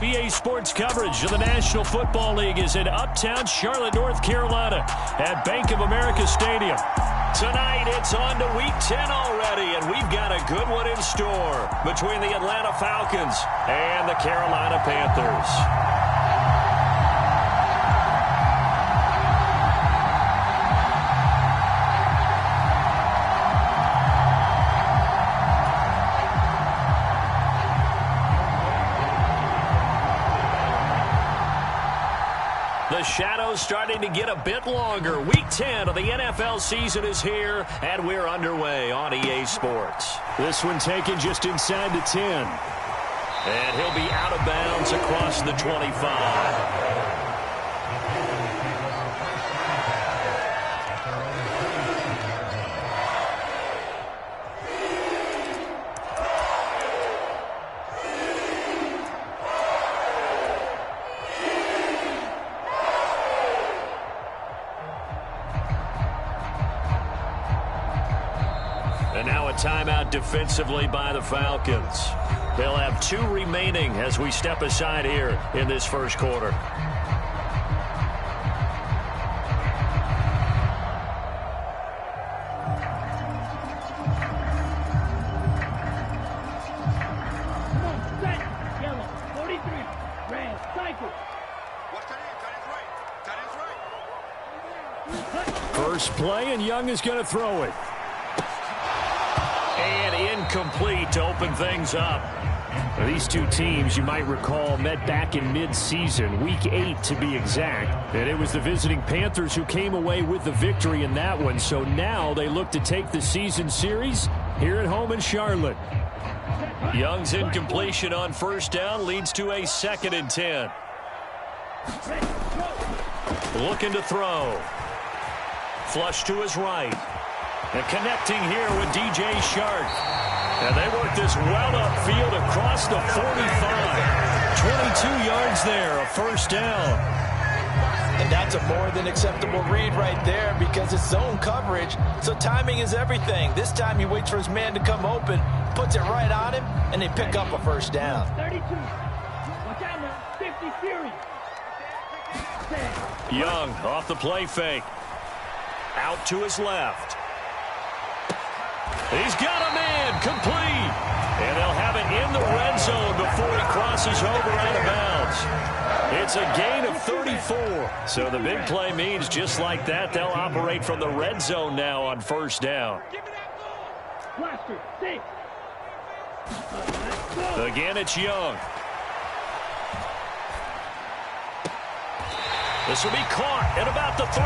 EA Sports coverage of the National Football League is in uptown Charlotte, North Carolina at Bank of America Stadium. Tonight, it's on to Week 10 already, and we've got a good one in store between the Atlanta Falcons and the Carolina Panthers. The shadow's starting to get a bit longer. Week 10 of the NFL season is here, and we're underway on EA Sports. This one taken just inside the 10. And he'll be out of bounds across the 25. And now a timeout defensively by the Falcons. They'll have 2 remaining as we step aside here in this first quarter. First play, and Young is going to throw it. And incomplete to open things up. Now, these two teams, you might recall, met back in mid-season, Week 8 to be exact. And it was the visiting Panthers who came away with the victory in that one. So now they look to take the season series here at home in Charlotte. Young's incompletion on first down leads to a 2nd and 10. Looking to throw. Flush to his right. And connecting here with DJ Shark. And they work this well upfield across the 45. 22 yards there, a first down. And that's a more than acceptable read right there because it's zone coverage. So timing is everything. This time he waits for his man to come open, puts it right on him, and they pick up a first down. 32. Watch out now. 50 series. Young off the play fake. Out to his left. He's got a man, complete. And they'll have it in the red zone before he crosses over out of bounds. It's a gain of 34. So the big play means just like that, they'll operate from the red zone now on first down. Again, it's Young. This will be caught at about the 3.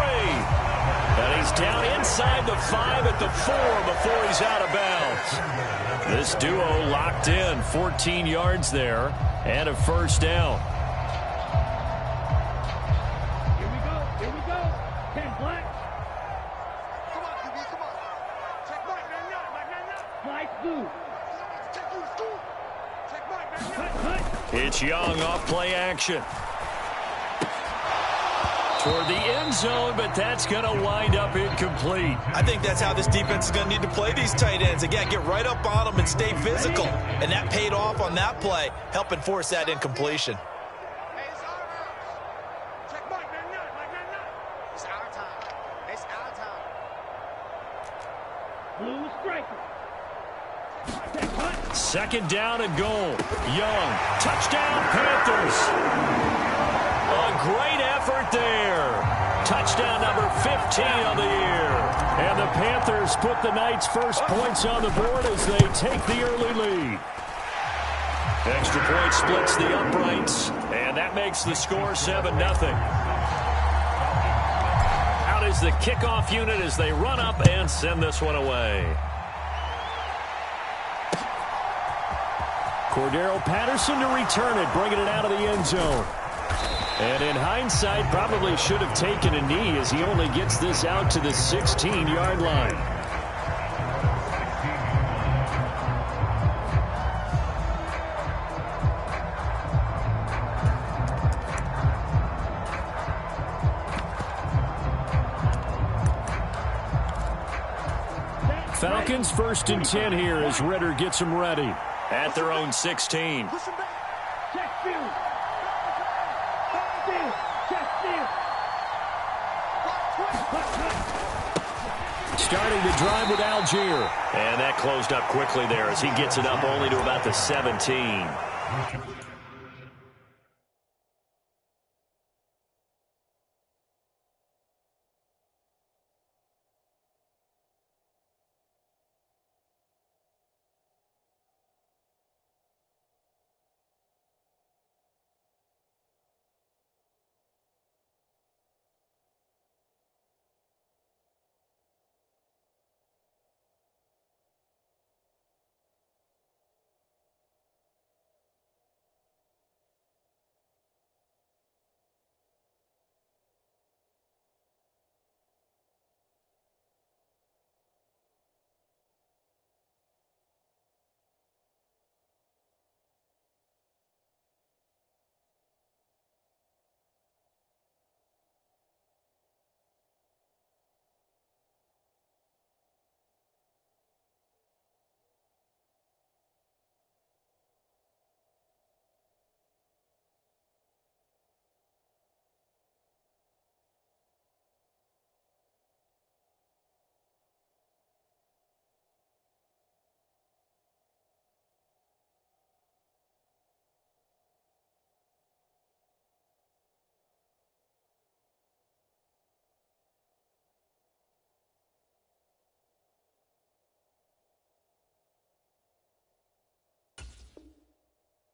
And he's down inside the 5 at the 4 before he's out of bounds. This duo locked in, 14 yards there, and a first down. Here we go. Here we go. 10 black. Come on, QB, come on. Check Mike, man, Flight blue. Check you, school. Check Mike, man, It's Young off play action. Toward the end zone, but that's going to wind up incomplete. I think that's how this defense is going to need to play these tight ends. Again, get right up on them and stay physical. And that paid off on that play, helping force that incompletion. Hey, it's our round. Check Mike, man, It's our time. It's our time. Blue striker. 2nd down and goal. Young. Touchdown, Panthers. A great effort there. Touchdown number 15 on the year. And the Panthers put the Knights' first points on the board as they take the early lead. Extra point splits the uprights, and that makes the score 7-0. Out is the kickoff unit as they run up and send this one away. Cordero Patterson to return it, bringing it out of the end zone. And in hindsight, probably should have taken a knee as he only gets this out to the 16-yard line. Falcons 1st and 10 here as Ritter gets them ready. At their own 16. Check field. Starting the drive with Algier. And that closed up quickly there as he gets it up only to about the 17.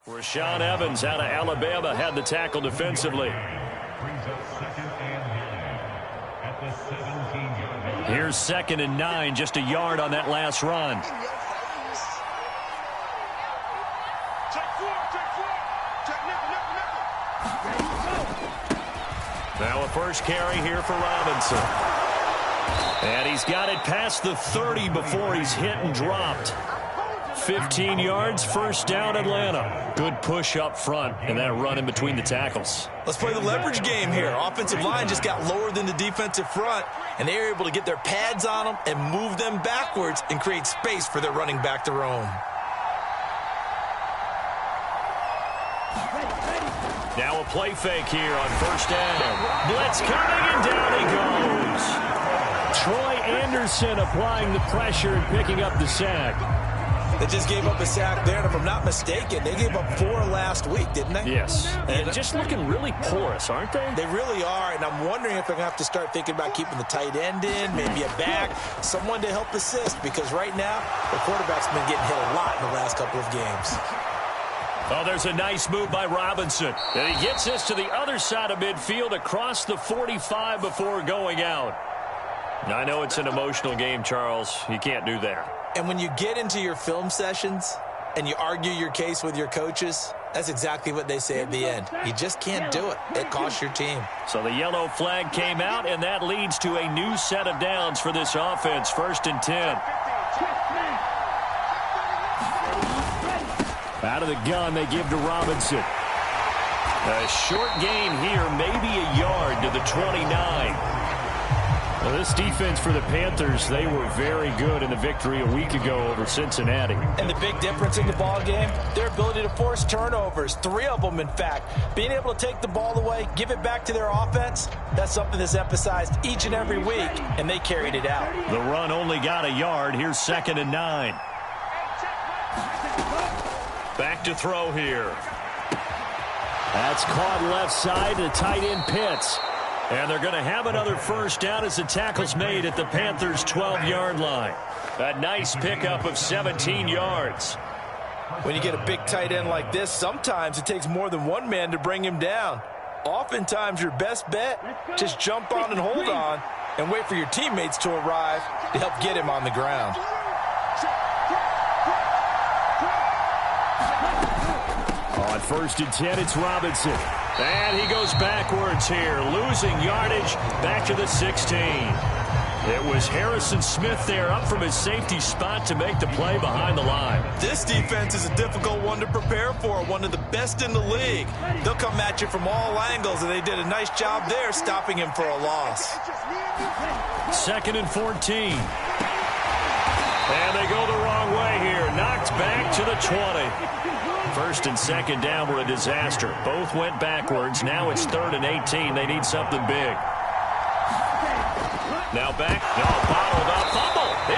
Rashaan Evans out of Alabama had the tackle defensively. Here's 2nd and 9, just a yard on that last run. Now a first carry here for Robinson. And he's got it past the 30 before he's hit and dropped. 15 yards, first down, Atlanta. Good push up front and that run in between the tackles. Let's play the leverage game here. Offensive line just got lower than the defensive front, and they were able to get their pads on them and move them backwards and create space for their running back to roam. Now a play fake here on first down. Blitz coming, and down he goes. Troy Anderson applying the pressure and picking up the sack. They just gave up a sack there, and if I'm not mistaken, they gave up 4 last week, didn't they? Yes. And just looking really porous, aren't they? They really are, and I'm wondering if they're going to have to start thinking about keeping the tight end in, maybe a back, someone to help assist, because right now, the quarterback's been getting hit a lot in the last couple of games. Oh, there's a nice move by Robinson. And he gets this to the other side of midfield across the 45 before going out. Now, I know it's an emotional game, Charles. You can't do that. And when you get into your film sessions and you argue your case with your coaches, that's exactly what they say at the end. You just can't do it. It costs your team. So the yellow flag came out, and that leads to a new set of downs for this offense. 1st and 10. Out of the gun, they give to Robinson. A short gain here, maybe a yard to the 29. Well, this defense for the Panthers, they were very good in the victory a week ago over Cincinnati. And the big difference in the ball game, their ability to force turnovers, 3 of them, in fact. Being able to take the ball away, give it back to their offense, that's something that's emphasized each and every week, and they carried it out. The run only got a yard. Here's 2nd and 9. Back to throw here. That's caught left side to tight end Pitts. And they're going to have another first down as the tackle's made at the Panthers' 12-yard line. A nice pickup of 17 yards. When you get a big tight end like this, sometimes it takes more than one man to bring him down. Oftentimes, your best bet, just jump on and hold on and wait for your teammates to arrive to help get him on the ground. On 1st and 10, it's Robinson. And he goes backwards here, losing yardage back to the 16. It was Harrison Smith there up from his safety spot to make the play behind the line. This defense is a difficult one to prepare for, one of the best in the league. They'll come at you from all angles, and they did a nice job there stopping him for a loss. 2nd and 14. And they go the wrong way here. Knocked back to the 20. 1st and 2nd down were a disaster. Both went backwards. Now it's 3rd and 18. They need something big. Now back. No, bottled up.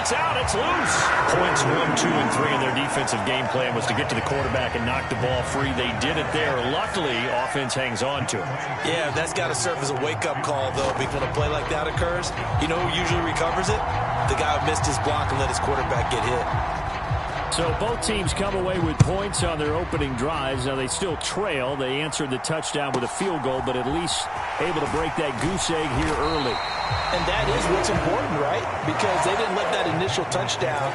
It's out. It's loose. Points 1, 2, and 3 in their defensive game plan was to get to the quarterback and knock the ball free. They did it there. Luckily, offense hangs on to it. Yeah, that's got to serve as a wake-up call, though, because when a play like that occurs, you know who usually recovers it? The guy who missed his block and let his quarterback get hit. So both teams come away with points on their opening drives. Now they still trail. They answered the touchdown with a field goal, but at least able to break that goose egg here early. And that is what's important, right? Because they didn't let that initial touchdown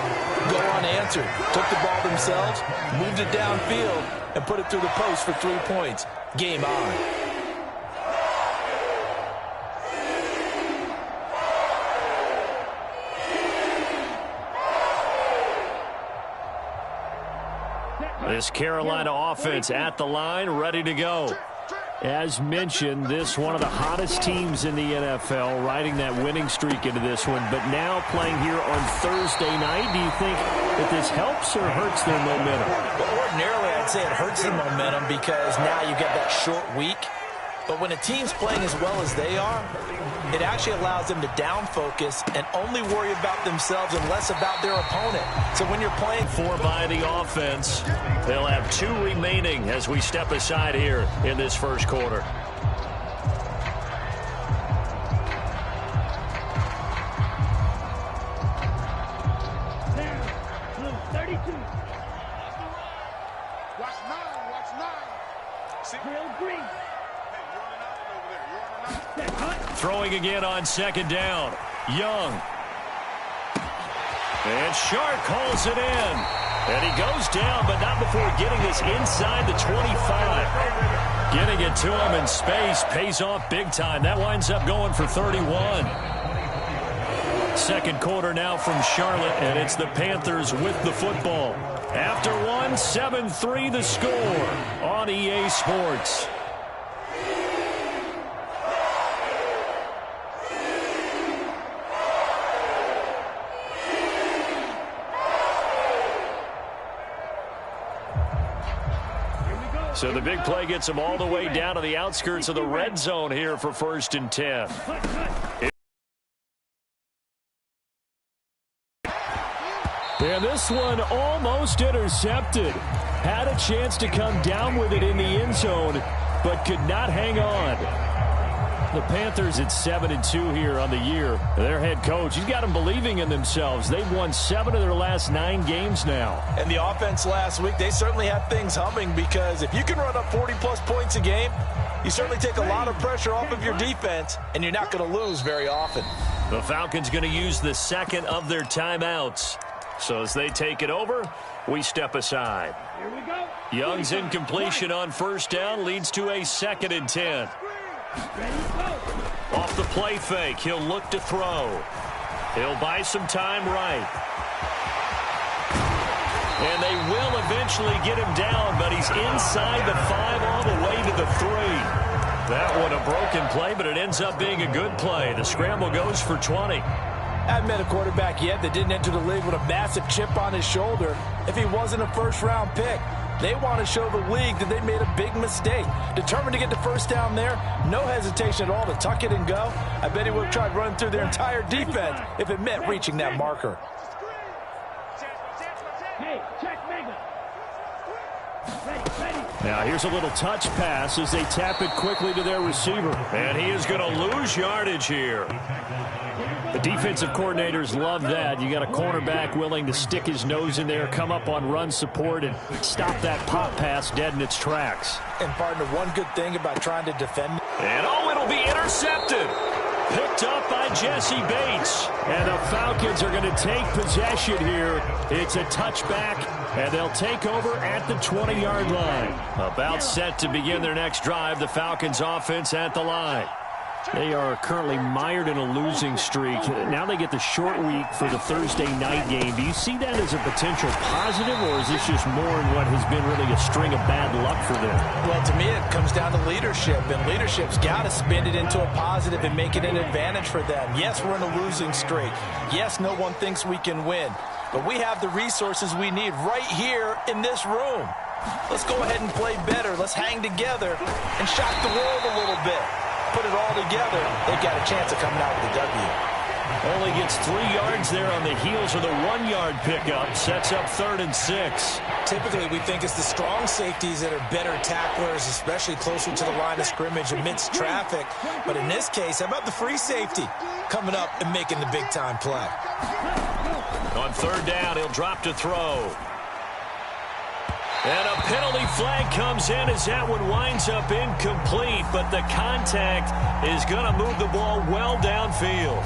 go unanswered. Took the ball themselves, moved it downfield, and put it through the post for 3 points. Game on. This Carolina offense at the line, ready to go. As mentioned, this one of the hottest teams in the NFL, riding that winning streak into this one, but now playing here on Thursday night. Do you think that this helps or hurts their momentum? Well, ordinarily, I'd say it hurts the momentum because now you get that short week. But when a team's playing as well as they are, it actually allows them to down focus and only worry about themselves and less about their opponent. So when you're playing 4 by the offense, they'll have 2 remaining as we step aside here in this first quarter. Blue 32. Watch 9, watch 9. See? Drill green. Hey, you're on an island over there. You're on an island. Set hut. Throwing again on second down. Young. And Shark calls it in. And he goes down, but not before getting this inside the 25. Getting it to him in space pays off big time. That winds up going for 31. Second quarter now from Charlotte, and it's the Panthers with the football. After one, 7-3 the score on EA Sports. So the big play gets them all the way down to the outskirts of the red zone here for 1st and 10. And this one almost intercepted. Had a chance to come down with it in the end zone, but could not hang on. The Panthers at 7-2 here on the year. Their head coach, he's got them believing in themselves. They've won 7 of their last 9 games now. And the offense last week, they certainly have things humming because if you can run up 40-plus points a game, you certainly take a lot of pressure off of your defense, and you're not going to lose very often. The Falcons going to use the second of their timeouts. So as they take it over, we step aside. Here we go. Young's incompletion on first down leads to a 2nd and 10. Ready, go. Off the play fake, he'll look to throw. He'll buy some time right. And they will eventually get him down, but he's inside the 5 all the way to the 3. That one a broken play, but it ends up being a good play. The scramble goes for 20. I haven't met a quarterback yet that didn't enter the league with a massive chip on his shoulder if he wasn't a first-round pick. They want to show the league that they made a big mistake. Determined to get the first down there, no hesitation at all to tuck it and go. I bet he would have tried running through their entire defense if it meant reaching that marker. Hey, check mega. Ready. Now here's a little touch pass as they tap it quickly to their receiver. And he is going to lose yardage here. The defensive coordinators love that. You got a cornerback willing to stick his nose in there, come up on run support, and stop that pop pass dead in its tracks. And partner, one good thing about trying to defend. And it'll be intercepted. Picked up by Jesse Bates. And the Falcons are going to take possession here. It's a touchback, and they'll take over at the 20-yard line. About set to begin their next drive, the Falcons offense at the line. They are currently mired in a losing streak. Now they get the short week for the Thursday night game. Do you see that as a potential positive, or is this just more in what has been really a string of bad luck for them? Well, to me, it comes down to leadership, and leadership's got to spin it into a positive and make it an advantage for them. Yes, we're in a losing streak. Yes, no one thinks we can win, but we have the resources we need right here in this room. Let's go ahead and play better. Let's hang together and shock the world a little bit. Put it all together, they've got a chance of coming out with a W. Only gets 3 yards there on the heels of the 1-yard pickup. Sets up 3rd and 6. Typically, we think it's the strong safeties that are better tacklers, especially closer to the line of scrimmage amidst traffic. But in this case, how about the free safety coming up and making the big-time play? On 3rd down, he'll drop to throw. And a penalty flag comes in as that one winds up incomplete, but the contact is going to move the ball well downfield.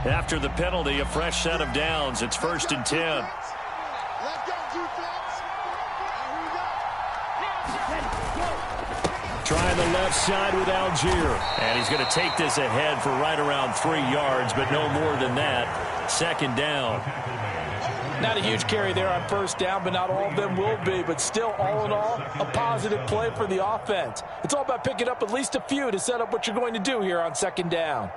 After the penalty, a fresh set of downs. It's 1st and 10. Trying the left side with Algier. And he's going to take this ahead for right around 3 yards, but no more than that. 2nd down. Not a huge carry there on 1st down, but not all of them will be. But still, all in all, a positive play for the offense. It's all about picking up at least a few to set up what you're going to do here on 2nd down.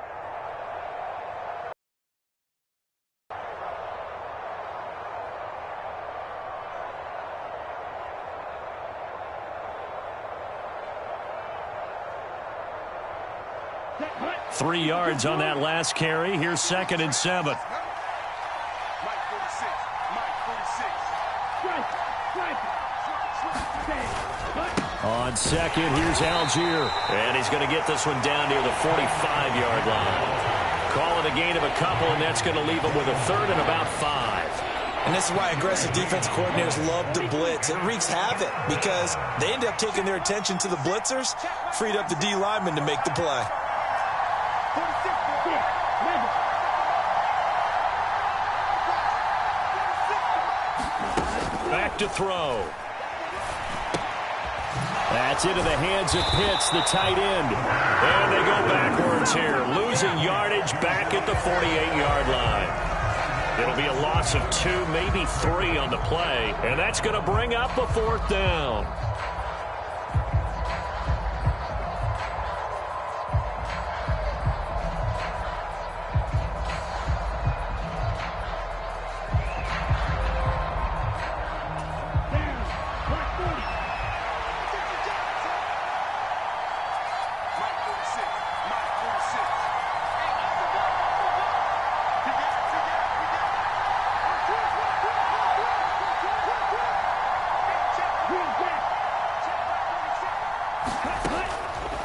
Set, hut. 3 yards on that last carry. Here's 2nd and 7. Mike 46. Mike 46. Strike. Strike. Stay. Hut. On 2nd, here's Algier. And he's going to get this one down near the 45-yard line. Call it a gain of a couple, and that's going to leave him with a 3rd and about 5. And this is why aggressive defense coordinators love to blitz. It wreaks havoc because they end up taking their attention to the blitzers, freed up the D lineman to make the play. 46. Madden. Back to throw. That's into the hands of Pitts, the tight end. And they go backwards here, losing yardage back at the 48-yard line. It'll be a loss of 2, maybe 3 on the play, and that's going to bring up a 4th down.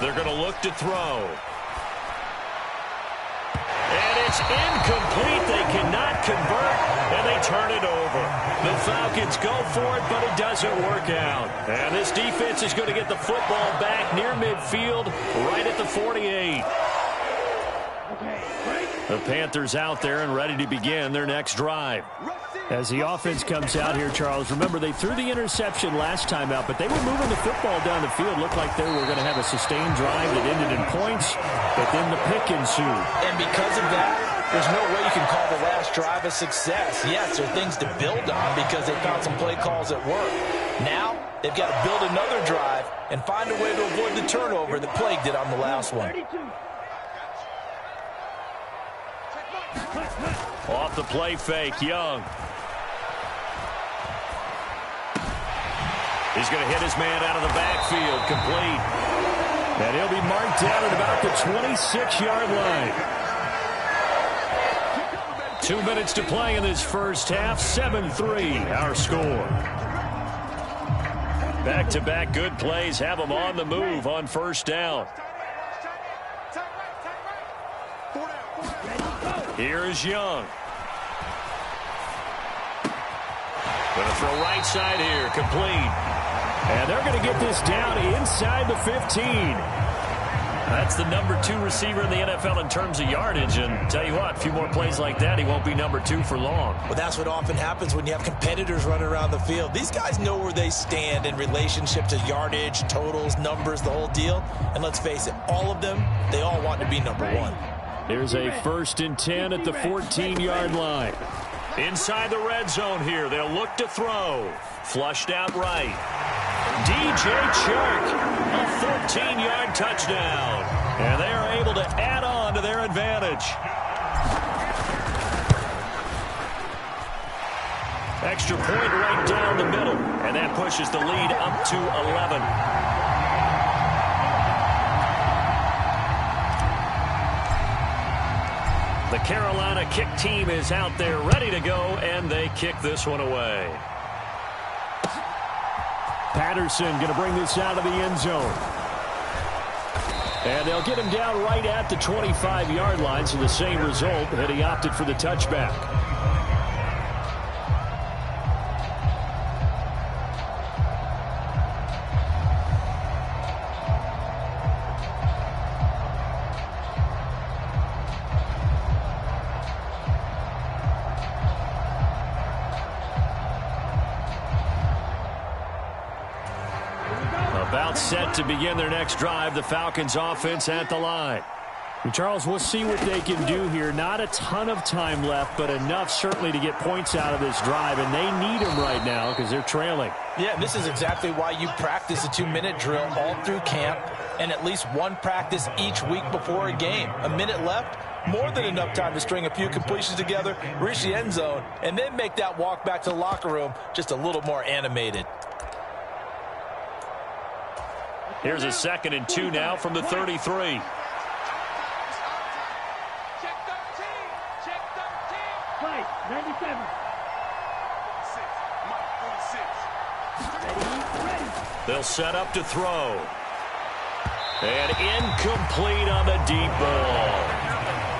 They're going to look to throw. And it's incomplete. They cannot convert, and they turn it over. The Falcons go for it, but it doesn't work out. And this defense is going to get the football back near midfield, right at the 48. The Panthers out there and ready to begin their next drive. As the offense comes out here, Charles, remember they threw the interception last time out, but they were moving the football down the field. Looked like they were going to have a sustained drive that ended in points, but then the pick ensued. And because of that, there's no way you can call the last drive a success. Yes, there are things to build on because they found some play calls that work. Now, they've got to build another drive and find a way to avoid the turnover that plagued it on the last one. 32. Off the play fake, Young. He's going to hit his man out of the backfield, complete. And he'll be marked down at about the 26-yard line. 2 minutes to play in this first half. 7-3, our score. Back-to-back good plays have them on the move on 1st down. Here is Young. Going to throw right side here, complete. And they're going to get this down inside the 15. That's the number 2 receiver in the NFL in terms of yardage. And tell you what, a few more plays like that, he won't be number 2 for long. Well, that's what often happens when you have competitors running around the field. These guys know where they stand in relationship to yardage, totals, numbers, the whole deal. And let's face it, all of them, they all want to be number 1. There's a 1st and 10 at the 14-yard line. Inside the red zone here, they'll look to throw. Flushed out right. DJ Chark, a 14-yard touchdown. And they are able to add on to their advantage. Extra point right down the middle. And that pushes the lead up to 11. The Carolina kick team is out there ready to go, and they kick this one away. Patterson going to bring this out of the end zone. And they'll get him down right at the 25-yard line, so the same result, and he opted for the touchback. About set to begin their next drive, the Falcons offense at the line. And Charles, we'll see what they can do here. Not a ton of time left, but enough certainly to get points out of this drive, and they need them right now because they're trailing. Yeah, this is exactly why you practice a 2-minute drill all through camp and at least one practice each week before a game. A minute left, more than enough time to string a few completions together, reach the end zone, and then make that walk back to the locker room just a little more animated. Here's a 2nd and 2 now from the 33. Check 13. Check 13. Play, 97. 46. Ready. They'll set up to throw. And incomplete on the deep ball.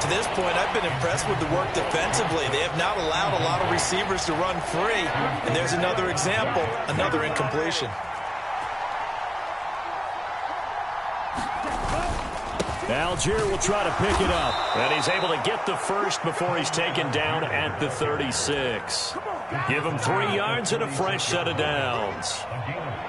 To this point, I've been impressed with the work defensively. They have not allowed a lot of receivers to run free. And there's another example, another incompletion. Algier will try to pick it up. And he's able to get the first before he's taken down at the 36. Give him 3 yards and a fresh set of downs.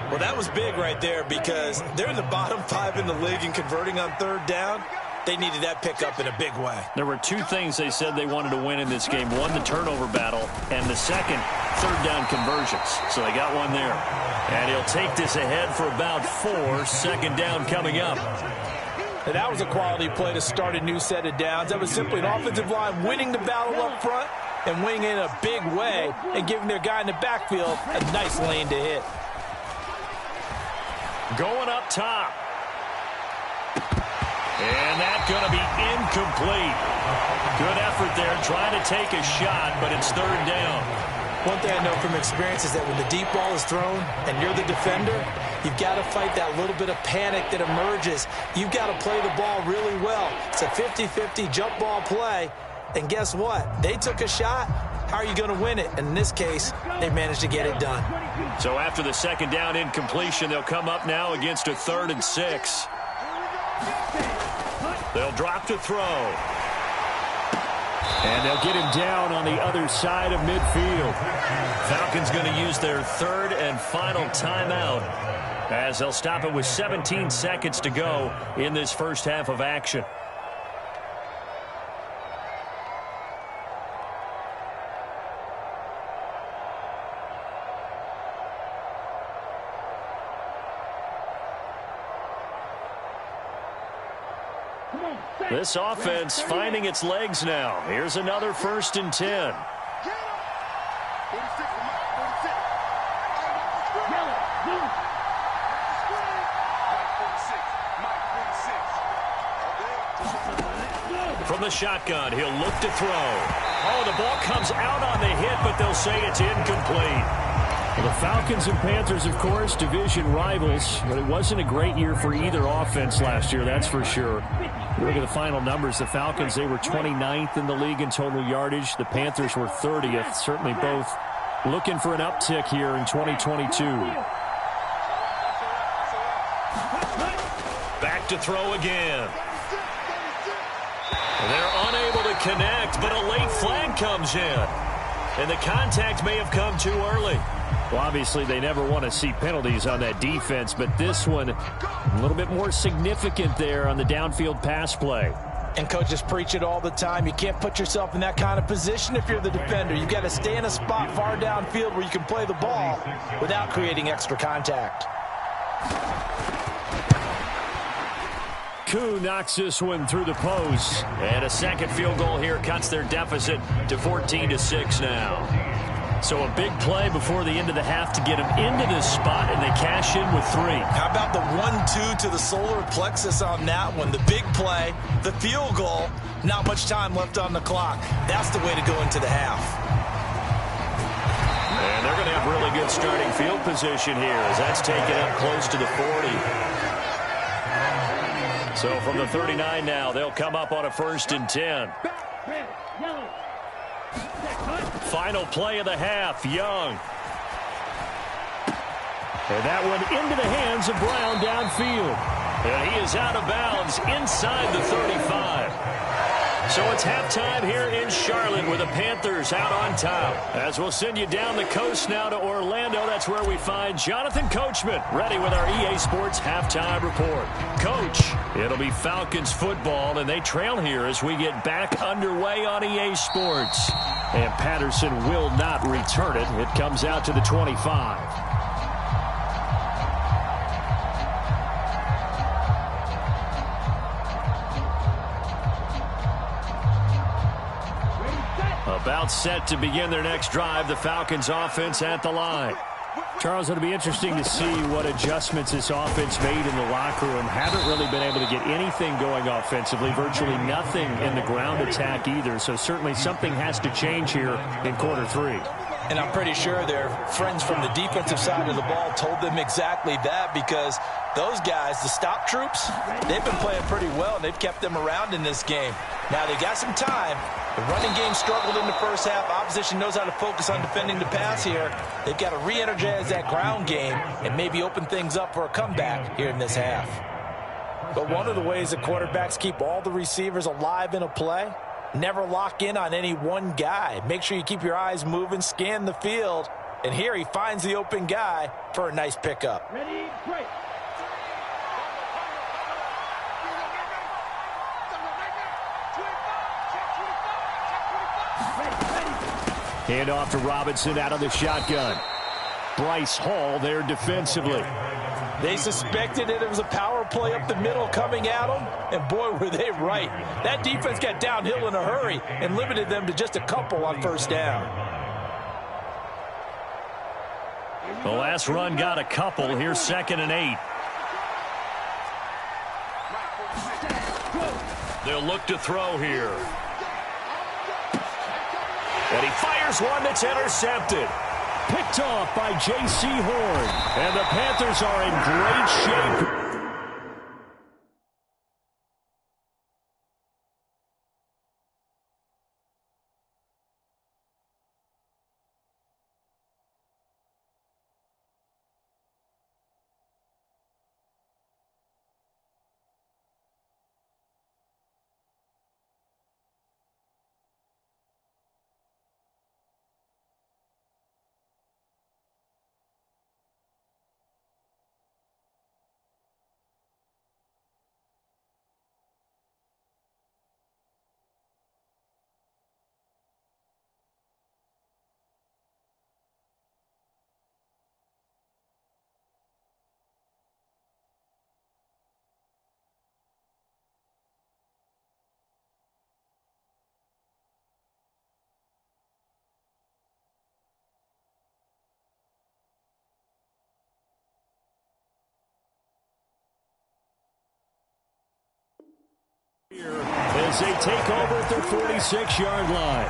Well, that was big right there because they're in the bottom 5 in the league and converting on 3rd down. They needed that pickup in a big way. There were 2 things they said they wanted to win in this game. One, the turnover battle, and the second, 3rd down conversions. So they got one there. And he'll take this ahead for about 4. 2nd down coming up. And that was a quality play to start a new set of downs. That was simply an offensive line winning the battle up front and winning in a big way and giving their guy in the backfield a nice lane to hit. Going up top. And that's going to be incomplete. Good effort there, trying to take a shot, but it's 3rd down. One thing I know from experience is that when the deep ball is thrown and you're the defender, you've got to fight that little bit of panic that emerges. You've got to play the ball really well. It's a 50-50 jump ball play. And guess what? They took a shot. How are you going to win it? And in this case, they managed to get it done. So after the 2nd down incompletion, they'll come up now against a 3rd and 6. They'll drop to throw. And they'll get him down on the other side of midfield. Falcons going to use their 3rd and final timeout as they'll stop it with 17 seconds to go in this first half of action. This offense finding its legs now. Here's another 1st and 10. From the shotgun, he'll look to throw. Oh, the ball comes out on the hit, but they'll say it's incomplete. Well, the Falcons and Panthers, of course, division rivals, but it wasn't a great year for either offense last year, that's for sure. You look at the final numbers, the Falcons, they were 29th in the league in total yardage. The Panthers were 30th. Certainly both looking for an uptick here in 2022. Back to throw again. They're unable to connect, but a late flag comes in. And the contact may have come too early. Well, obviously, they never want to see penalties on that defense, but this one a little bit more significant there on the downfield pass play. And coaches preach it all the time. You can't put yourself in that kind of position if you're the defender. You've got to stay in a spot far downfield where you can play the ball without creating extra contact. Koo knocks this one through the post. And a second field goal here cuts their deficit to 14-6 now. So a big play before the end of the half to get them into this spot, and they cash in with 3. How about the 1-2 to the solar plexus on that one? The big play, the field goal, not much time left on the clock. That's the way to go into the half. And they're going to have really good starting field position here as that's taken up close to the 40. So from the 39 now, they'll come up on a 1st and 10. Red, yellow. Final play of the half, Young. And that one into the hands of Brown downfield. And he is out of bounds inside the 35. So it's halftime here in Charlotte with the Panthers out on top. As we'll send you down the coast now to Orlando, that's where we find Jonathan Coachman ready with our EA Sports halftime report. Coach, it'll be Falcons football, and they trail here as we get back underway on EA Sports. And Patterson will not return it. It comes out to the 25. About set to begin their next drive. The Falcons offense at the line. Charles, it'll be interesting to see what adjustments this offense made in the locker room. Haven't really been able to get anything going offensively. Virtually nothing in the ground attack either. So certainly something has to change here in quarter 3. And I'm pretty sure their friends from the defensive side of the ball told them exactly that, because those guys, the stop troops, they've been playing pretty well, and they've kept them around in this game. Now they got some time. The running game struggled in the first half. Opposition knows how to focus on defending the pass here. They've got to re-energize that ground game and maybe open things up for a comeback here in this half. But one of the ways that quarterbacks keep all the receivers alive in a play, never lock in on any one guy. Make sure you keep your eyes moving, scan the field. And here he finds the open guy for a nice pickup. Ready, break. Hand off to Robinson out of the shotgun. Bryce Hall there defensively. They suspected it was a power play up the middle coming at them, and boy, were they right. That defense got downhill in a hurry and limited them to just a couple on first down. The last run got a couple. Here's 2nd and 8. They'll look to throw here. And he fires one that's intercepted. Picked off by J.C. Horn. And the Panthers are in great shape. As they take over at their 46-yard line.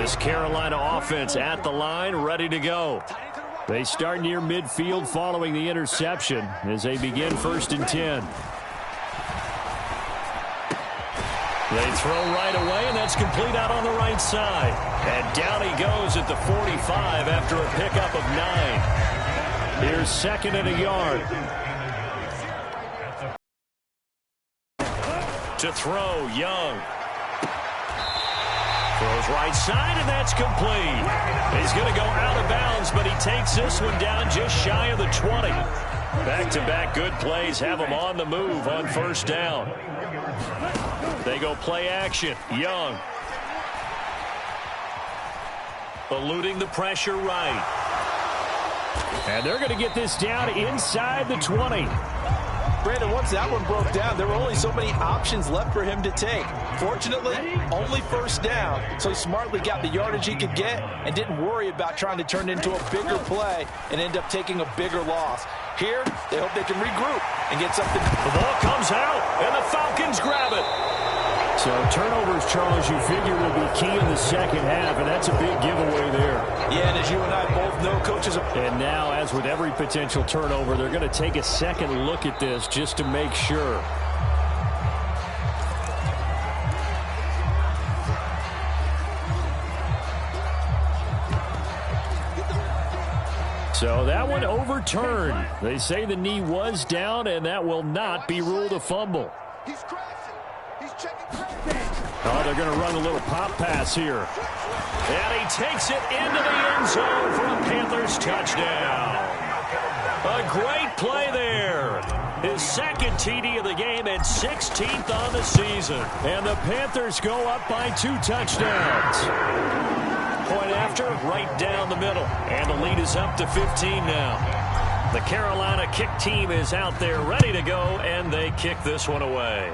This Carolina offense at the line, ready to go. They start near midfield following the interception as they begin 1st and 10. They throw right away, and that's complete out on the right side. And down he goes at the 45 after a pickup of 9. Here's 2nd and a yard. To throw, Young. Throws right side, and that's complete. He's going to go out of bounds, but he takes this one down just shy of the 20. Back-to-back good plays have him on the move on 1st down. They go play action. Young. Eluding the pressure right. And they're going to get this down inside the 20. Brandon, once that one broke down, there were only so many options left for him to take. Fortunately, only first down, so he smartly got the yardage he could get and didn't worry about trying to turn it into a bigger play and end up taking a bigger loss. Here, they hope they can regroup and get something. The ball comes out, and the Falcons grab it. So turnovers, Charles, you figure will be key in the second half, and that's a big giveaway there. Yeah, and as you and I both know, coaches are... And now, as with every potential turnover, they're going to take a second look at this just to make sure. So that one overturned. They say the knee was down, and that will not be ruled a fumble. He's crashing. He's checking crashing. Oh, they're going to run a little pop pass here. And he takes it into the end zone for a Panthers touchdown. A great play there. His second TD of the game and 16th on the season. And the Panthers go up by 2 touchdowns. Point after, right down the middle. And the lead is up to 15 now. The Carolina kick team is out there ready to go, and they kick this one away.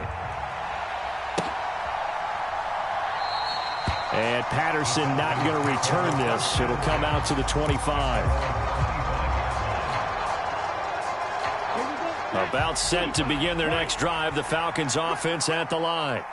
And Patterson not going to return this. It'll come out to the 25. About set to begin their next drive. The Falcons offense at the line.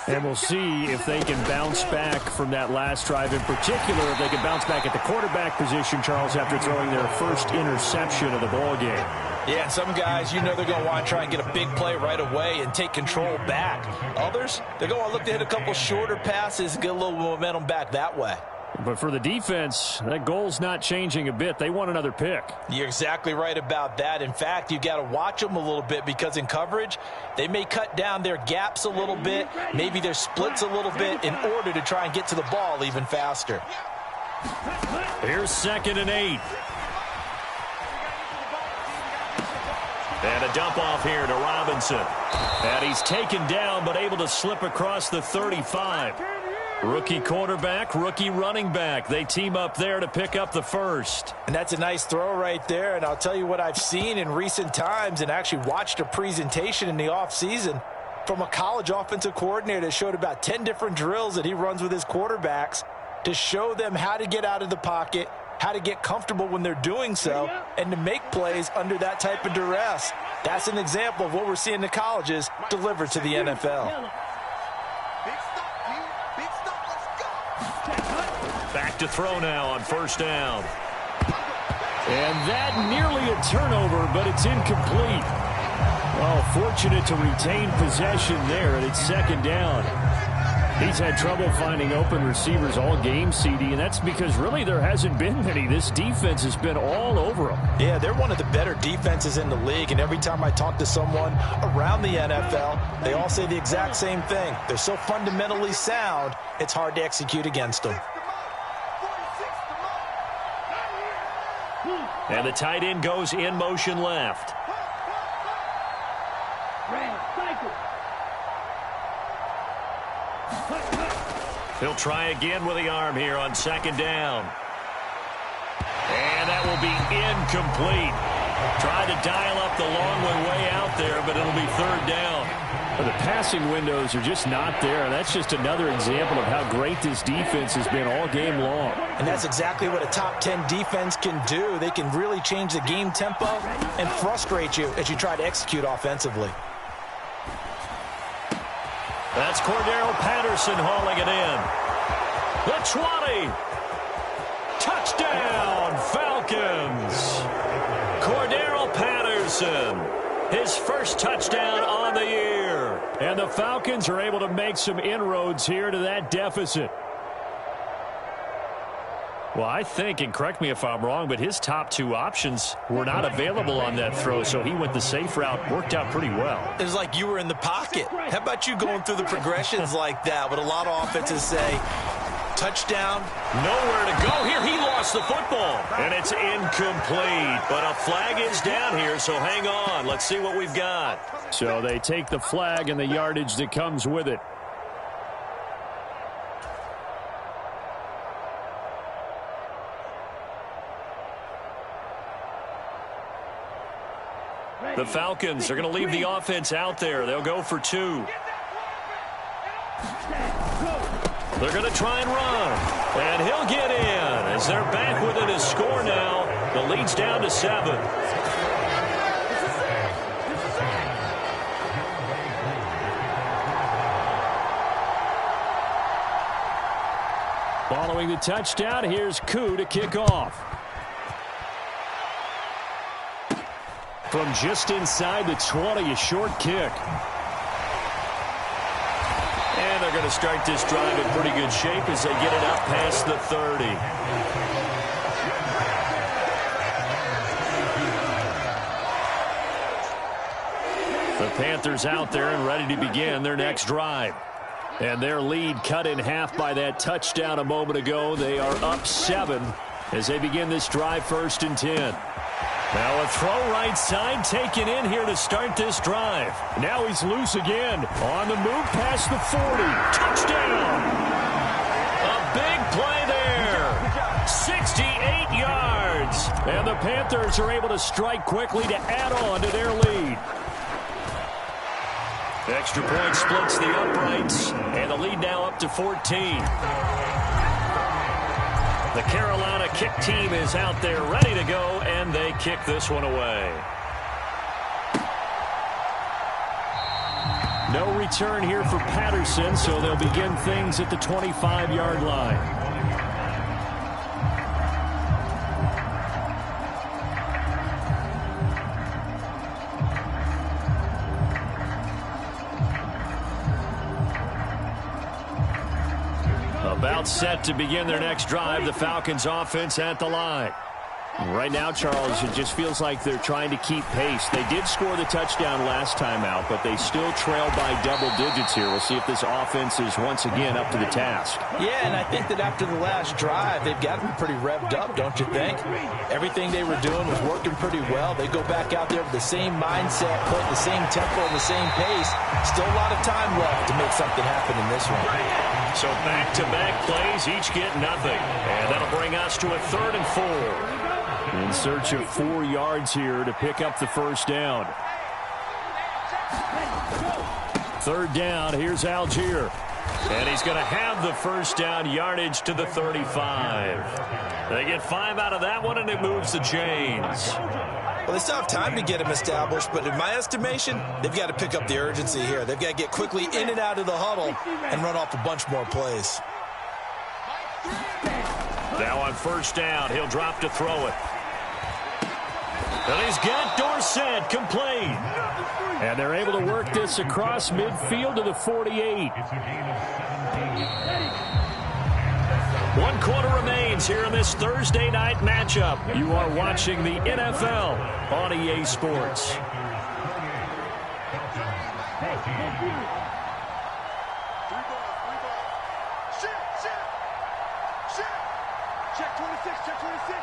And we'll see if they can bounce back from that last drive. In particular, if they can bounce back at the quarterback position, Charles, after throwing their first interception of the ballgame. Yeah, and some guys, you know they're going to want to try and get a big play right away and take control back. Others, they're going to look to hit a couple shorter passes and get a little momentum back that way. But for the defense, that goal's not changing a bit. They want another pick. You're exactly right about that. In fact, you got to watch them a little bit because in coverage, they may cut down their gaps a little bit, maybe their splits a little bit in order to try and get to the ball even faster. Here's 2nd and 8. And a dump off here to Robinson. And he's taken down but able to slip across the 35. Rookie quarterback, rookie running back. They team up there to pick up the first. And that's a nice throw right there. And I'll tell you what I've seen in recent times and actually watched a presentation in the offseason from a college offensive coordinator that showed about 10 different drills that he runs with his quarterbacks to show them how to get out of the pocket, how to get comfortable when they're doing so, and to make plays under that type of duress. That's an example of what we're seeing the colleges deliver to the NFL. Back to throw now on 1st down. And that nearly a turnover, but it's incomplete. Oh, fortunate to retain possession there, and it's 2nd down. He's had trouble finding open receivers all game, CD, and that's because really there hasn't been many. This defense has been all over them. Yeah, they're one of the better defenses in the league, and every time I talk to someone around the NFL, they all say the exact same thing. They're so fundamentally sound, it's hard to execute against them. And the tight end goes in motion left. He'll try again with the arm here on 2nd down. And that will be incomplete. Tried to dial up the long one way out there, but it'll be 3rd down. Well, the passing windows are just not there. And that's just another example of how great this defense has been all game long. And that's exactly what a top 10 defense can do. They can really change the game tempo and frustrate you as you try to execute offensively. That's Cordero Patterson hauling it in. The 20. Touchdown, Falcons. Cordero Patterson, his first touchdown on the year. And the Falcons are able to make some inroads here to that deficit. Well, I think, and correct me if I'm wrong, but his top 2 options were not available on that throw, so he went the safe route. Worked out pretty well. It was like you were in the pocket. How about you going through the progressions like that? What a lot of offenses say, touchdown. Nowhere to go here. He lost the football. And it's incomplete. But a flag is down here, so hang on. Let's see what we've got. So they take the flag and the yardage that comes with it. The Falcons are going to leave the offense out there. They'll go for 2. They're going to try and run. And he'll get in as they're back within a score now. The lead's down to 7. Following the touchdown, here's Koo to kick off. From just inside the 20, a short kick. And they're going to start this drive in pretty good shape as they get it up past the 30. The Panthers out there and ready to begin their next drive. And their lead cut in half by that touchdown a moment ago. They are up 7 as they begin this drive, 1st and 10. Now a throw right side taken in here to start this drive. Now he's loose again. On the move past the 40. Touchdown! A big play there. 68 yards. And the Panthers are able to strike quickly to add on to their lead. Extra point splits the uprights, and the lead now up to 14. The Carolina kick team is out there ready to go, and they kick this one away. No return here for Patterson, so they'll begin things at the 25-yard line. About set to begin their next drive. The Falcons offense at the line. Right now, Charles, it just feels like they're trying to keep pace. They did score the touchdown last time out, but they still trail by double digits here. We'll see if this offense is once again up to the task. Yeah, and I think that after the last drive, they've got to be pretty revved up, don't you think? Everything they were doing was working pretty well. They go back out there with the same mindset, play at the same tempo and the same pace. Still a lot of time left to make something happen in this one. So back-to-back plays, each get nothing. And that'll bring us to a 3rd and 4. In search of 4 yards here to pick up the first down. 3rd down, here's Algier. And he's going to have the first down, yardage to the 35. They get 5 out of that one, and it moves the chains. Well, they still have time to get him established, but in my estimation, they've got to pick up the urgency here. They've got to get quickly in and out of the huddle and run off a bunch more plays. Now on first down, he'll drop to throw it. And he's got Dorsett complete. And they're able to work this across midfield to the 48. 1 quarter remains here in this Thursday night matchup. You are watching the NFL on EA Sports. Check 26, check 26.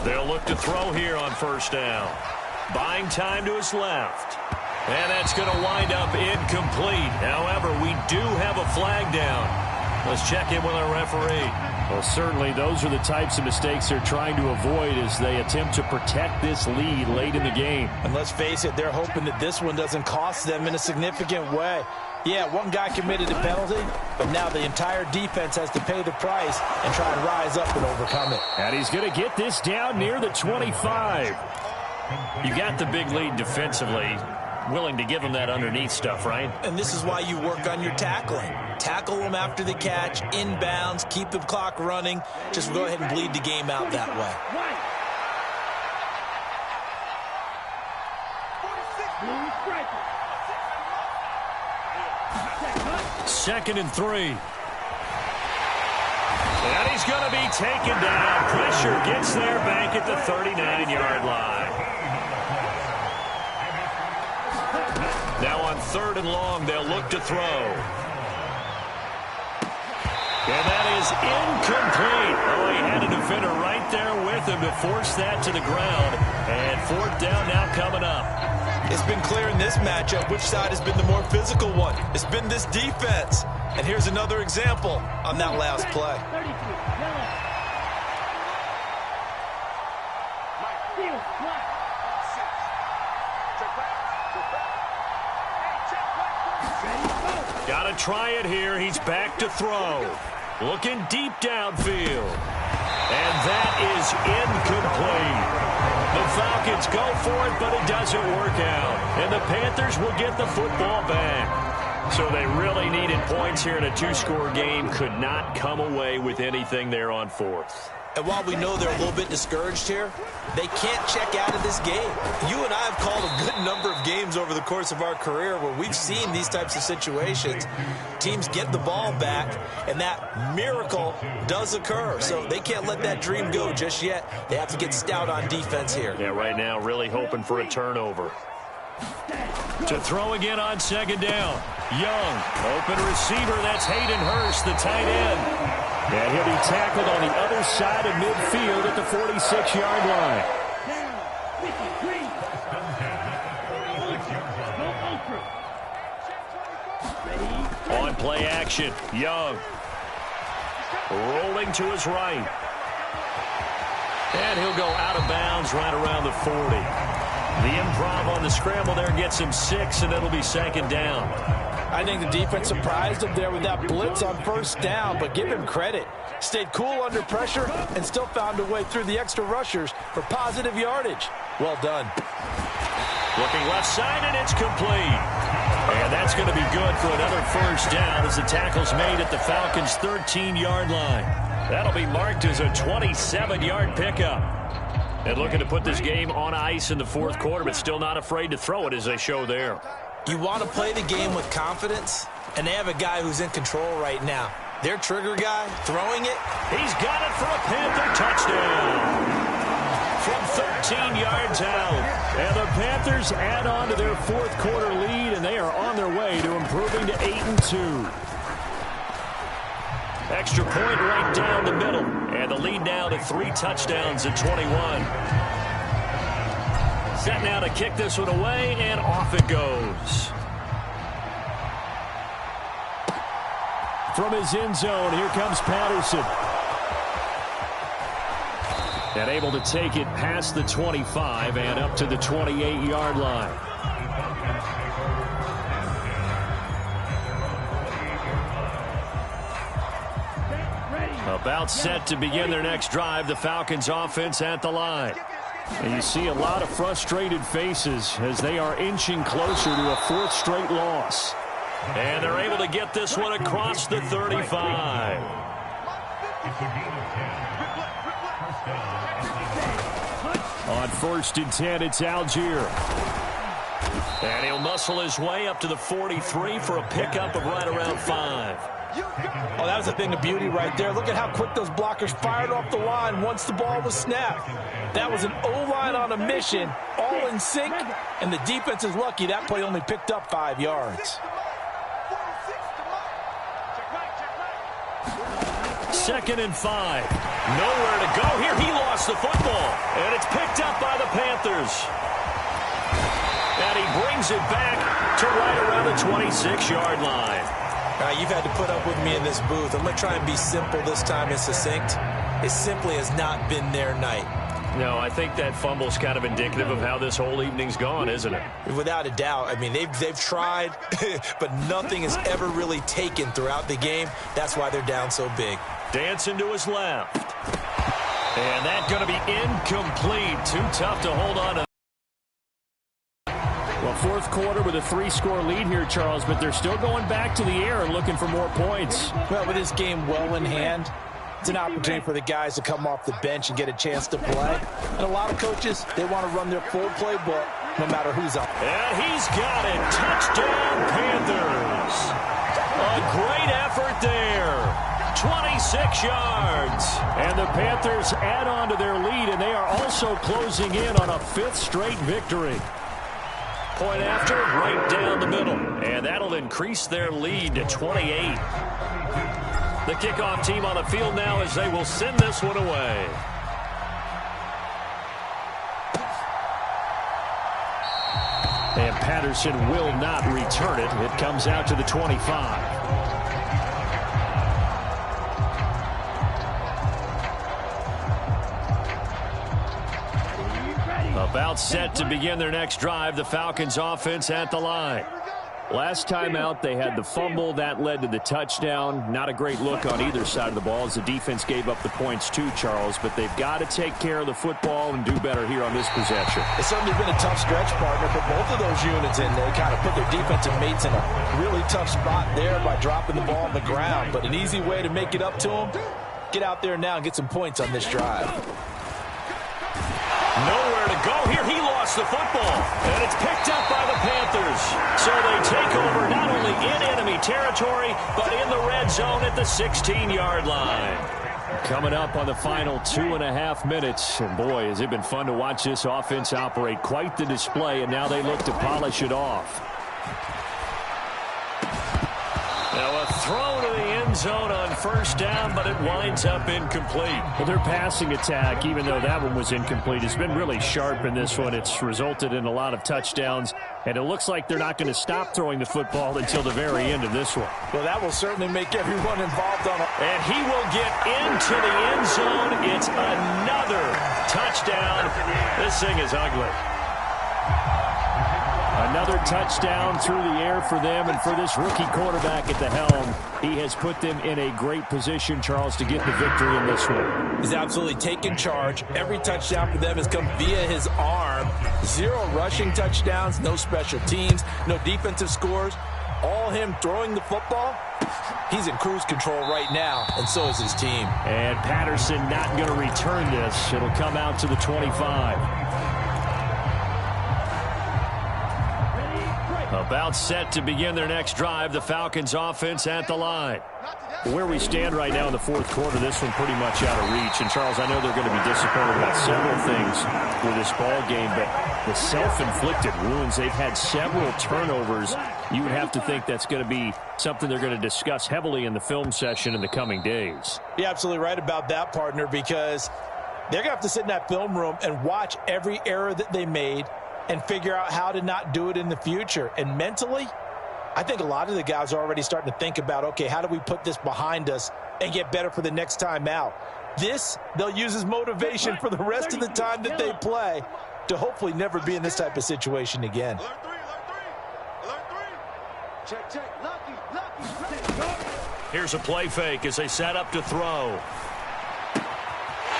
They'll look to throw here on first down. Buying time to his left. And that's going to wind up incomplete. However, we do have a flag down. Let's check in with our referee. Well, certainly those are the types of mistakes they're trying to avoid as they attempt to protect this lead late in the game. And let's face it, they're hoping that this one doesn't cost them in a significant way. Yeah, one guy committed a penalty, but now the entire defense has to pay the price and try and rise up and overcome it. And he's going to get this down near the 25. You got the big lead defensively. Willing to give them that underneath stuff, right? And this is why you work on your tackling. Tackle them after the catch, inbounds, keep the clock running. Just go ahead and bleed the game out that way. 2nd and 3. And he's going to be taken down. Pressure gets there back at the 39-yard line. Now on 3rd and long, they'll look to throw. And that is incomplete. Oh, he had a defender right there with him to force that to the ground. And 4th down now coming up. It's been clear in this matchup which side has been the more physical one. It's been this defense. And here's another example on that last play. Got to try it here. He's back to throw. Looking deep downfield. And that is incomplete. The Falcons go for it, but it doesn't work out. And the Panthers will get the football back. So they really needed points here in a two-score game. Could not come away with anything there on fourth. And while we know they're a little bit discouraged here, they can't check out of this game. You and I have called a good number of games over the course of our career where we've seen these types of situations. Teams get the ball back, and that miracle does occur. So they can't let that dream go just yet. They have to get stout on defense here. Yeah, right now really hoping for a turnover. To throw again on second down. Young, open receiver. That's Hayden Hurst, the tight end. And he'll be tackled on the other side of midfield at the 46-yard line. On play action, Young. Rolling to his right. And he'll go out of bounds right around the 40. The improv on the scramble there gets him 6, and it'll be second down. I think the defense surprised him there with that blitz on first down, but give him credit. Stayed cool under pressure and still found a way through the extra rushers for positive yardage. Well done. Looking left side, and it's complete. And that's going to be good for another first down as the tackle's made at the Falcons' 13-yard line. That'll be marked as a 27-yard pickup. And looking to put this game on ice in the fourth quarter, but still not afraid to throw it as they show there. You want to play the game with confidence, and they have a guy who's in control right now. Their trigger guy throwing it. He's got it for a Panther touchdown. From 13 yards out. And the Panthers add on to their fourth quarter lead, and they are on their way to improving to 8-2. Extra point right down the middle. And the lead now to 3 touchdowns at 21. Set now to kick this one away, and off it goes. From his end zone, here comes Patterson. And able to take it past the 25 and up to the 28-yard line. About set to begin their next drive, the Falcons offense at the line. And you see a lot of frustrated faces as they are inching closer to a 4th straight loss. And they're able to get this one across the 35. On 1st and 10, it's Algier. And he'll muscle his way up to the 43 for a pickup of right around 5. Oh, that was a thing of beauty right there. Look at how quick those blockers fired off the line once the ball was snapped. That was an O-line on a mission, all in sync, and the defense is lucky that play only picked up 5 yards. 2nd and 5. Nowhere to go here. He lost the football, and it's picked up by the Panthers. And he brings it back to right around the 26-yard line. You've had to put up with me in this booth. I'm going to try and be simple this time and succinct. It simply has not been their night. No, I think that fumble's kind of indicative of how this whole evening's gone, isn't it? Without a doubt. I mean, they've tried, but nothing has ever really taken throughout the game. That's why they're down so big. Dancing to his left. And that's going to be incomplete. Too tough to hold on to. Well, fourth quarter with a 3-score lead here, Charles, but they're still going back to the air and looking for more points. Well, with this game well in hand, it's an opportunity for the guys to come off the bench and get a chance to play. And a lot of coaches, they want to run their full playbook no matter who's up. And he's got it. Touchdown, Panthers. A great effort there. 26 yards. And the Panthers add on to their lead, and they are also closing in on a 5th straight victory. Point after, right down the middle. And that'll increase their lead to 28. The kickoff team on the field now as they will send this one away. And Patterson will not return it. It comes out to the 25. A About set to begin their next drive. The Falcons offense at the line. Last time out, they had the fumble. That led to the touchdown. Not a great look on either side of the ball as the defense gave up the points too, Charles. But they've got to take care of the football and do better here on this possession. It's certainly been a tough stretch, partner, for both of those units, and they kind of put their defensive mates in a really tough spot there by dropping the ball on the ground. But an easy way to make it up to them, get out there now and get some points on this drive. Nowhere to go here. He lost the football, and it's picked up by the Panthers. So they take over not only in enemy territory, but in the red zone at the 16-yard line. Coming up on the final 2.5 minutes. And boy, has it been fun to watch this offense operate. Quite the display, and now they look to polish it off. Now a throw to the end zone on first down, but it winds up incomplete. Well, their passing attack, even though that one was incomplete, has been really sharp in this one. It's resulted in a lot of touchdowns, and it looks like they're not going to stop throwing the football until the very end of this one. Well, that will certainly make everyone involved on it. And he will get into the end zone. It's another touchdown. This thing is ugly. Another touchdown through the air for them, and for this rookie quarterback at the helm, he has put them in a great position, Charles, to get the victory in this one. He's absolutely taken charge. Every touchdown for them has come via his arm. 0 rushing touchdowns, no special teams, no defensive scores. All him throwing the football. He's in cruise control right now, and so is his team. And Patterson not going to return this. It'll come out to the 25. About set to begin their next drive. The Falcons offense at the line. Where we stand right now in the fourth quarter, this one pretty much out of reach. And, Charles, I know they're going to be disappointed about several things with this ball game, but the self-inflicted wounds, they've had several turnovers. You would have to think that's going to be something they're going to discuss heavily in the film session in the coming days. You're absolutely right about that, partner, because they're going to have to sit in that film room and watch every error that they made and figure out how to not do it in the future. And mentally, I think a lot of the guys are already starting to think about, okay, how do we put this behind us and get better for the next time out? This, they'll use as motivation for the rest of the time that they play to hopefully never be in this type of situation again. Check, check. Lucky. Here's a play fake as they set up to throw.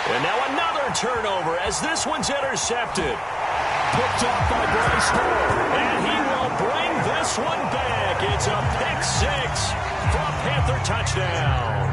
And now another turnover as this one's intercepted. Picked off by Bryce Hall. And he will bring this one back. It's a pick-6 for a Panther touchdown.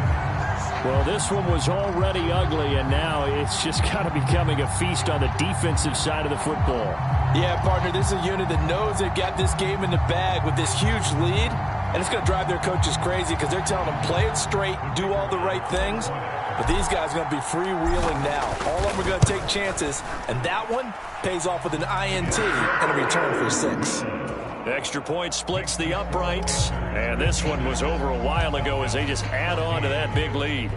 Well, this one was already ugly, and now it's just kind of becoming a feast on the defensive side of the football. Yeah, partner, this is a unit that knows they've got this game in the bag with this huge lead, and it's going to drive their coaches crazy because they're telling them play it straight and do all the right things. But these guys are going to be freewheeling now. All of them are going to take chances, and that one pays off with an INT and a return for 6. Extra point splits the uprights, and this one was over a while ago as they just add on to that big lead.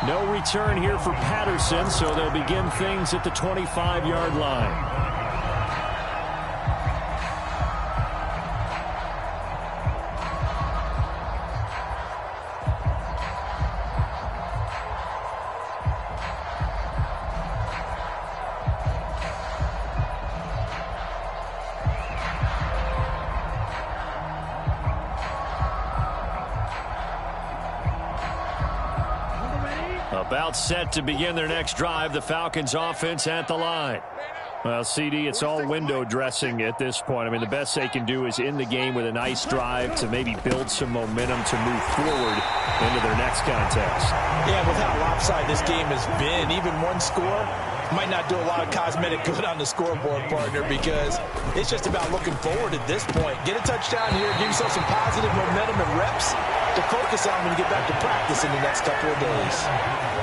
No return here for Patterson, so they'll begin things at the 25-yard line. About set to begin their next drive. The Falcons offense at the line. Well, CD, it's all window dressing at this point. I mean, the best they can do is in the game with a nice drive to maybe build some momentum to move forward into their next contest. Yeah, with how lopsided this game has been, even one score might not do a lot of cosmetic good on the scoreboard, partner, because it's just about looking forward at this point. Get a touchdown here, give yourself some positive momentum and reps to focus on when you get back to practice in the next couple of days.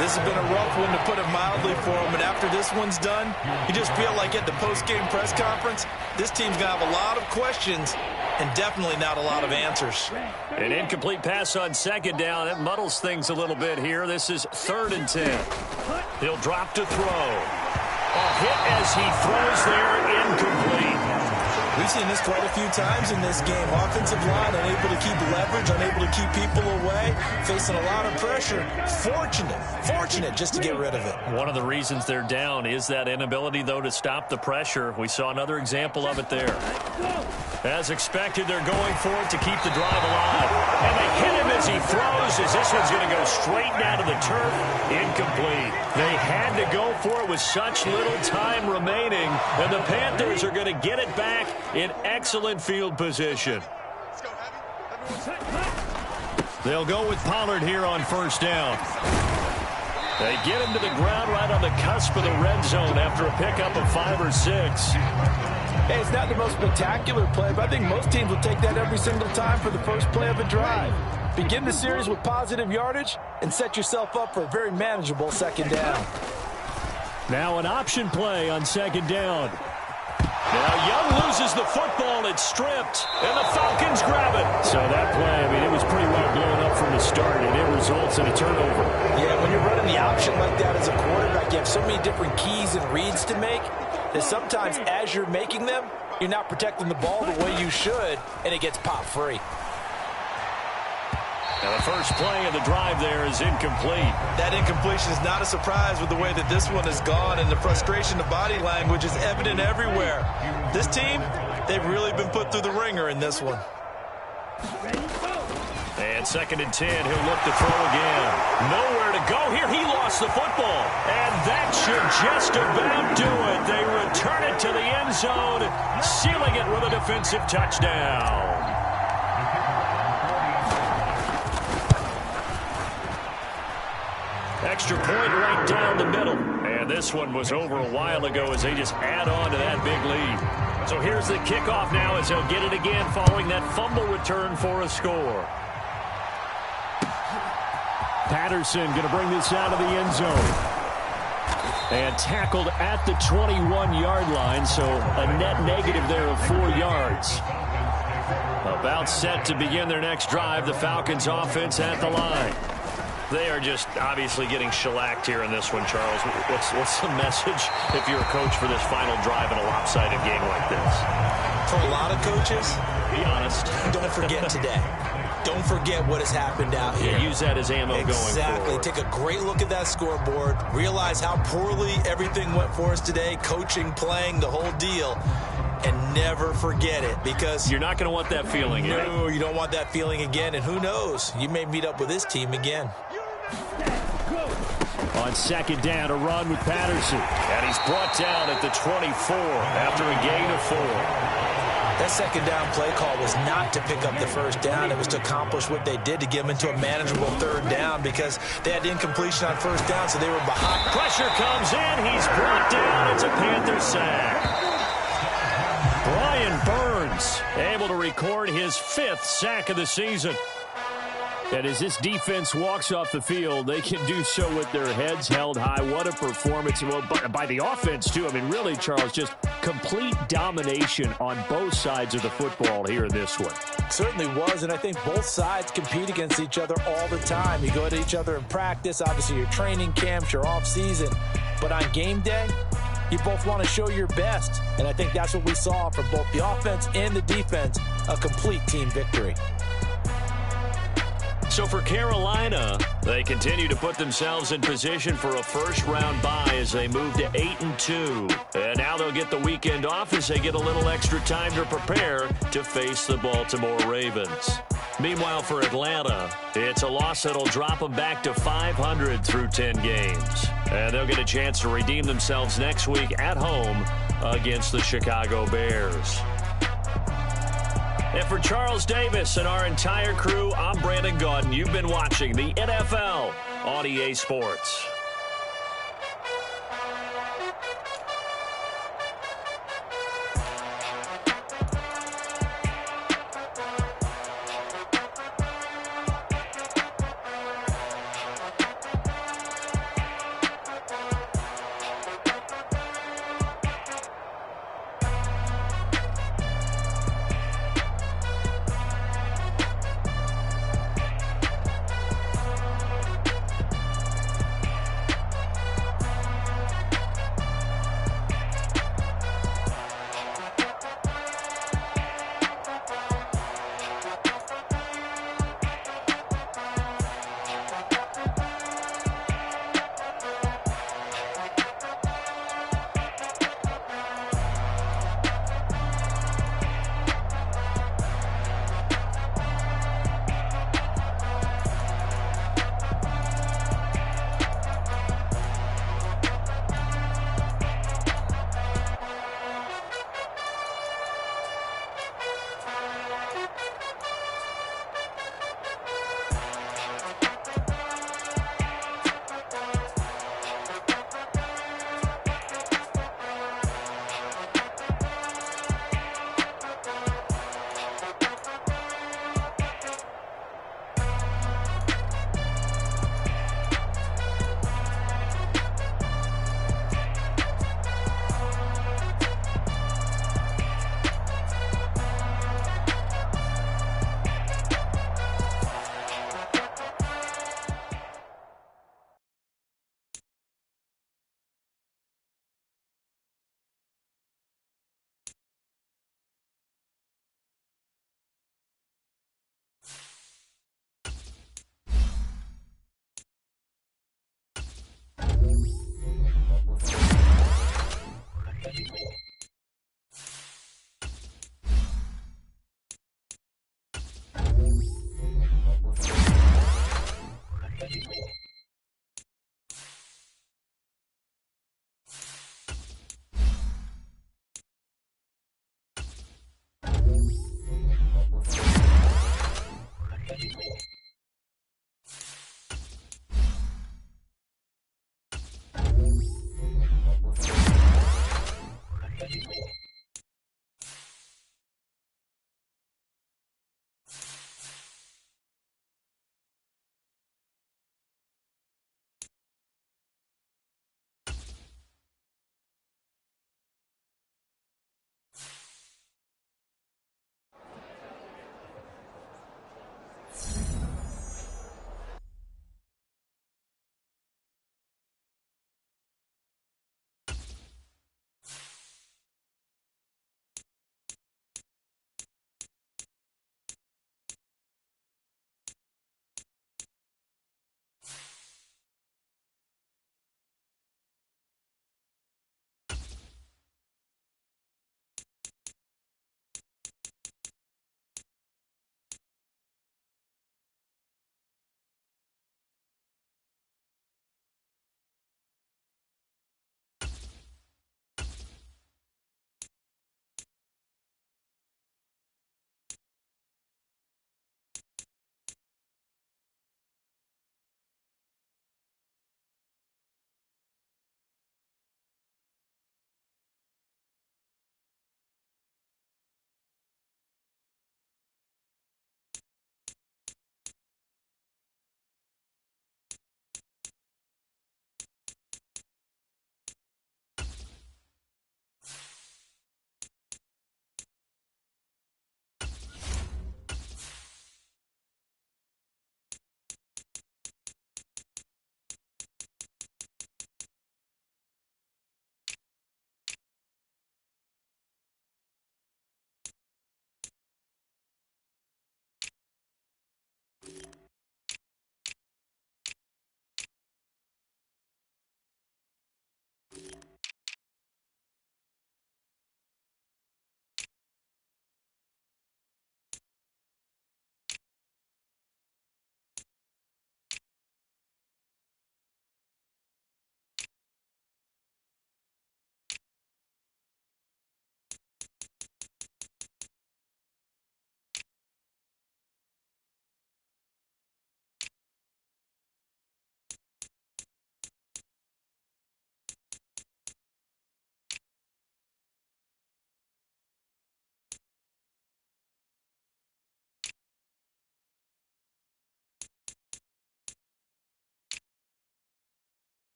This has been a rough one, to put it mildly, for them, and after this one's done, you just feel like at the post-game press conference, this team's going to have a lot of questions and definitely not a lot of answers. An incomplete pass on second down. It muddles things a little bit here. This is 3rd and 10. He'll drop to throw. A hit as he throws there, incomplete. We've seen this quite a few times in this game. Offensive line unable to keep leverage, unable to keep people away, facing a lot of pressure. Fortunate just to get rid of it. One of the reasons they're down is that inability, though, to stop the pressure. We saw another example of it there. As expected, they're going for it to keep the drive alive. And they hit him as he throws, as this one's going to go straight down to the turf. Incomplete. They had to go for it with such little time remaining, and the Panthers are going to get it back in excellent field position. They'll go with Pollard here on first down. They get him to the ground right on the cusp of the red zone after a pickup of 5 or 6. Hey, it's not the most spectacular play, but I think most teams will take that every single time for the first play of a drive. Begin the series with positive yardage and set yourself up for a very manageable second down. Now an option play on second down. Now Young loses the football. It's stripped, and the Falcons grab it. So that play, I mean, it was pretty well blown up from the start, and it results in a turnover. Yeah, when you're running the option like that as a quarterback, you have so many different keys and reads to make that sometimes as you're making them, you're not protecting the ball the way you should, and it gets popped free. Now the first play of the drive there is incomplete. That incompletion is not a surprise with the way that this one has gone, and the frustration, the body language is evident everywhere. This team, they've really been put through the ringer in this one. And 2nd and 10, he'll look to throw again. Nowhere to go here. He lost the football. And that should just about do it. They return it to the end zone, sealing it with a defensive touchdown. Extra point right down the middle. And this one was over a while ago as they just add on to that big lead. So here's the kickoff now as they'll get it again following that fumble return for a score. Patterson going to bring this out of the end zone. And tackled at the 21-yard line, so a net negative there of 4 yards. About set to begin their next drive, the Falcons offense at the line. They are just obviously getting shellacked here in this one, Charles. What's the message if you're a coach for this final drive in a lopsided game like this? For a lot of coaches, be honest, don't forget today. Don't forget what has happened out here. Yeah, use that as ammo going forward. Exactly. Take a great look at that scoreboard. Realize how poorly everything went for us today. Coaching, playing, the whole deal. And never forget it, because you're not going to want that feeling again. No, you don't want that feeling again. And who knows? You may meet up with this team again. On second down, a run with Patterson. And he's brought down at the 24 after a gain of 4. That second down play call was not to pick up the first down. It was to accomplish what they did to get them into a manageable third down, because they had incompletion on first down, so they were behind. Pressure comes in. He's brought down. It's a Panther sack. Brian Burns able to record his 5th sack of the season. And as this defense walks off the field, they can do so with their heads held high. What a performance. Well, by the offense, too. I mean, really, Charles, just complete domination on both sides of the football here in this one. Certainly was, and I think both sides compete against each other all the time. You go at each other in practice, obviously your training camps, your off-season. But on game day, you both want to show your best. And I think that's what we saw from both the offense and the defense, a complete team victory. So for Carolina, they continue to put themselves in position for a first-round bye as they move to 8-2. And now they'll get the weekend off as they get a little extra time to prepare to face the Baltimore Ravens. Meanwhile, for Atlanta, it's a loss that'll drop them back to 500 through 10 games. And they'll get a chance to redeem themselves next week at home against the Chicago Bears. And for Charles Davis and our entire crew, I'm Brandon Gaudin. You've been watching the NFL on EA Sports.